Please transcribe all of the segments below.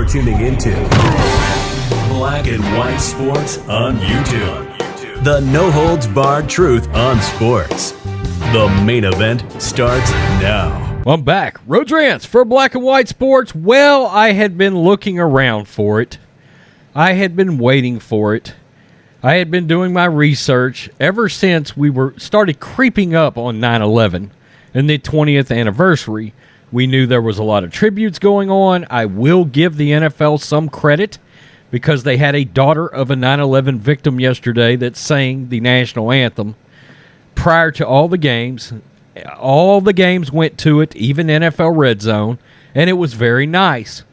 You're tuning into Black and White Sports on YouTube. The no-holds-barred truth on sports. The main event starts now. I'm back. Road Rants for Black and White Sports. Well, I had been looking around for it. I had been waiting for it. I had been doing my research ever since we started creeping up on 9/11 and the 20th anniversary. We knew there was a lot of tributes going on. I will give the NFL some credit because they had a daughter of a 9/11 victim yesterday that sang the national anthem prior to all the games. All the games went to it, even NFL Red Zone, and it was very nice.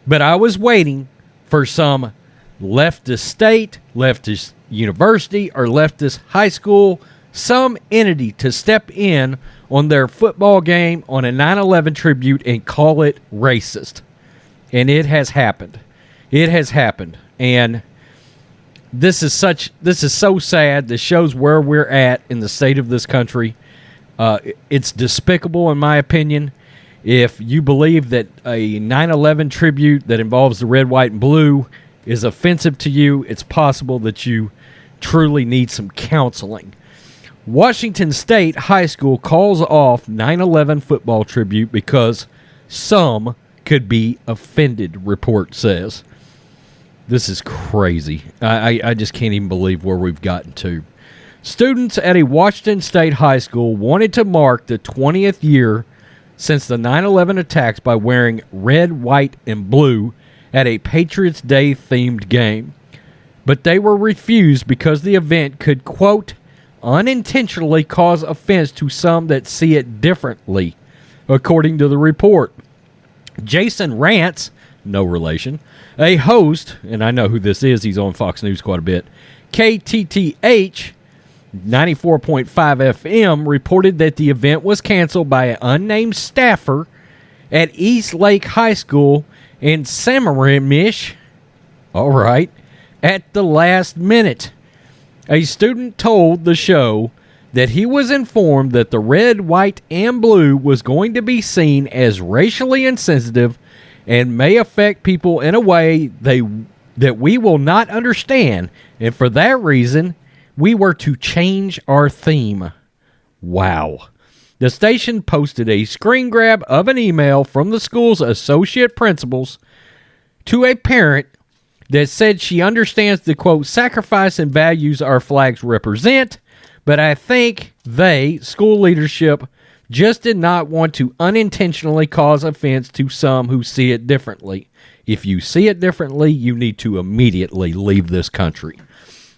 But I was waiting for some leftist state, leftist university, or leftist high school, some entity to step in on their football game on a 9/11 tribute and call it racist. And it has happened. It has happened. And this is so sad. This shows where we're at in the state of this country. It's despicable, in my opinion. If you believe that a 9/11 tribute that involves the red, white, and blue is offensive to you, it's possible that you truly need some counseling. Washington State High School calls off 9/11 football tribute because some could be offended, report says. This is crazy. I just can't even believe where we've gotten to. Students at a Washington State high school wanted to mark the 20th year since the 9/11 attacks by wearing red, white, and blue at a Patriots Day themed game. But they were refused because the event could, quote, unintentionally cause offense to some that see it differently, according to the report. Jason Rantz, no relation, a host, and I know who this is, he's on Fox News quite a bit, KTTH 94.5 FM, reported that the event was canceled by an unnamed staffer at East Lake High School in Samarimish, all right, at the last minute. A student told the show that he was informed that the red, white, and blue was going to be seen as racially insensitive and may affect people in a way that we will not understand, and for that reason, we were to change our theme. Wow. The station posted a screen grab of an email from the school's associate principals to a parent that said she understands the, quote, sacrifice and values our flags represent, but I think they, school leadership, just did not want to unintentionally cause offense to some who see it differently. If you see it differently, you need to immediately leave this country.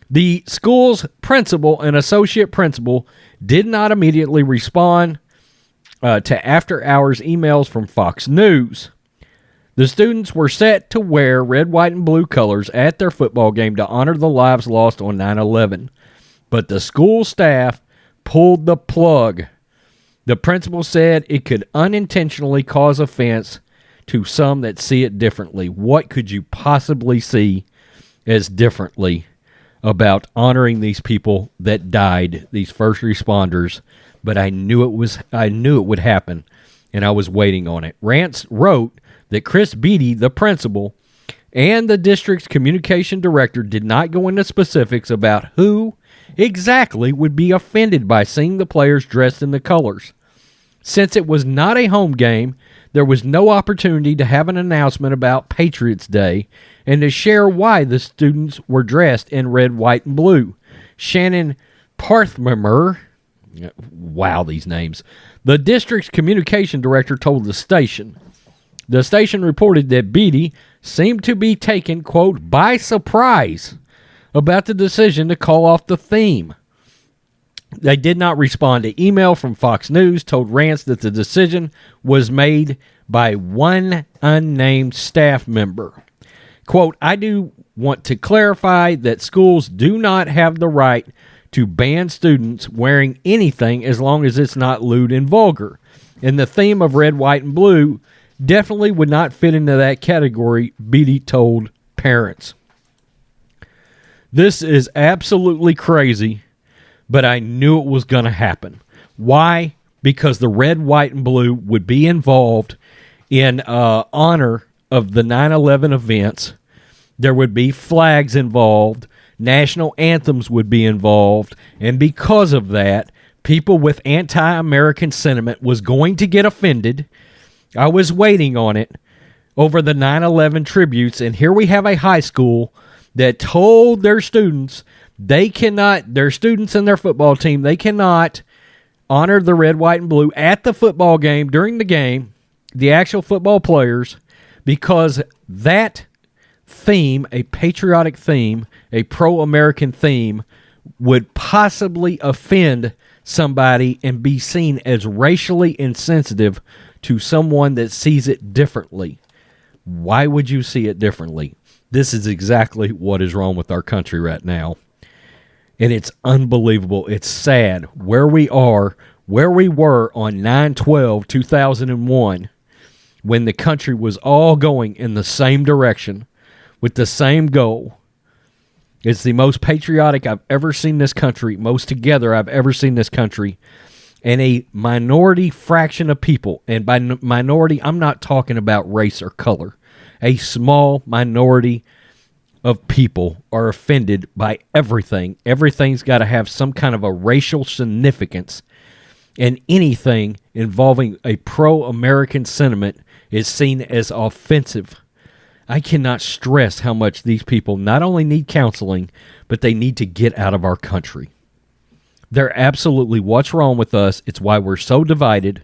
The school's principal and associate principal did not immediately respond to after-hours emails from Fox News. The students were set to wear red, white, and blue colors at their football game to honor the lives lost on 9/11. But the school staff pulled the plug. The principal said it could unintentionally cause offense to some that see it differently. What could you possibly see as differently about honoring these people that died, these first responders? But I knew it would happen, and I was waiting on it. Rantz wrote that Chris Beatty, the principal, and the district's communication director did not go into specifics about who exactly would be offended by seeing the players dressed in the colors. Since it was not a home game, there was no opportunity to have an announcement about Patriots Day and to share why the students were dressed in red, white, and blue. Shannon Parthmemer, wow, these names, the district's communication director told the station. The station reported that Beatty seemed to be taken, quote, by surprise about the decision to call off the theme. They did not respond to email from Fox News, told Rantz that the decision was made by one unnamed staff member. Quote, I do want to clarify that schools do not have the right to ban students wearing anything as long as it's not lewd and vulgar. And the theme of red, white, and blue definitely would not fit into that category, Beatty told parents. This is absolutely crazy, but I knew it was going to happen. Why? Because the red, white, and blue would be involved in honor of the 9/11 events. There would be flags involved. National anthems would be involved. And because of that, people with anti-American sentiment was going to get offended. I was waiting on it over the 9/11 tributes. And here we have a high school that told their students their students and their football team, they cannot honor the red, white, and blue at the football game, during the game, the actual football players, because that theme, a patriotic theme, a pro-American theme, would possibly offend somebody and be seen as racially insensitive to someone that sees it differently. Why would you see it differently? This is exactly what is wrong with our country right now. And it's unbelievable. It's sad where we are, where we were on 9/12/2001, when the country was all going in the same direction with the same goal. It's the most patriotic I've ever seen this country, most together I've ever seen this country. And a minority fraction of people, and by minority, I'm not talking about race or color. A small minority of people are offended by everything. Everything's got to have some kind of a racial significance. And anything involving a pro-American sentiment is seen as offensive. I cannot stress how much these people not only need counseling, but they need to get out of our country. They're absolutely what's wrong with us. It's why we're so divided.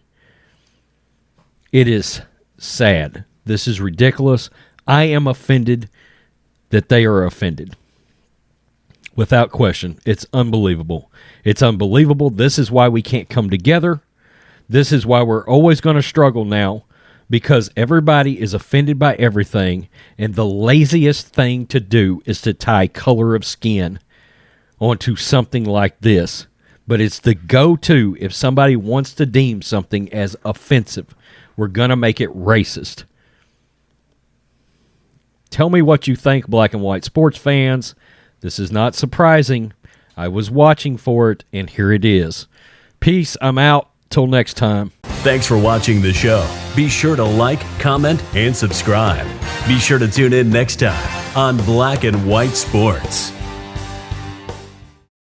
It is sad. This is ridiculous. I am offended that they are offended. Without question. It's unbelievable. It's unbelievable. This is why we can't come together. This is why we're always going to struggle now, because everybody is offended by everything, and the laziest thing to do is to tie color of skin onto something like this. But it's the go-to if somebody wants to deem something as offensive. We're going to make it racist. Tell me what you think, black and white sports fans. This is not surprising. I was watching for it, and here it is. Peace. I'm out. Till next time. Thanks for watching the show. Be sure to like, comment, and subscribe. Be sure to tune in next time on Black and White Sports.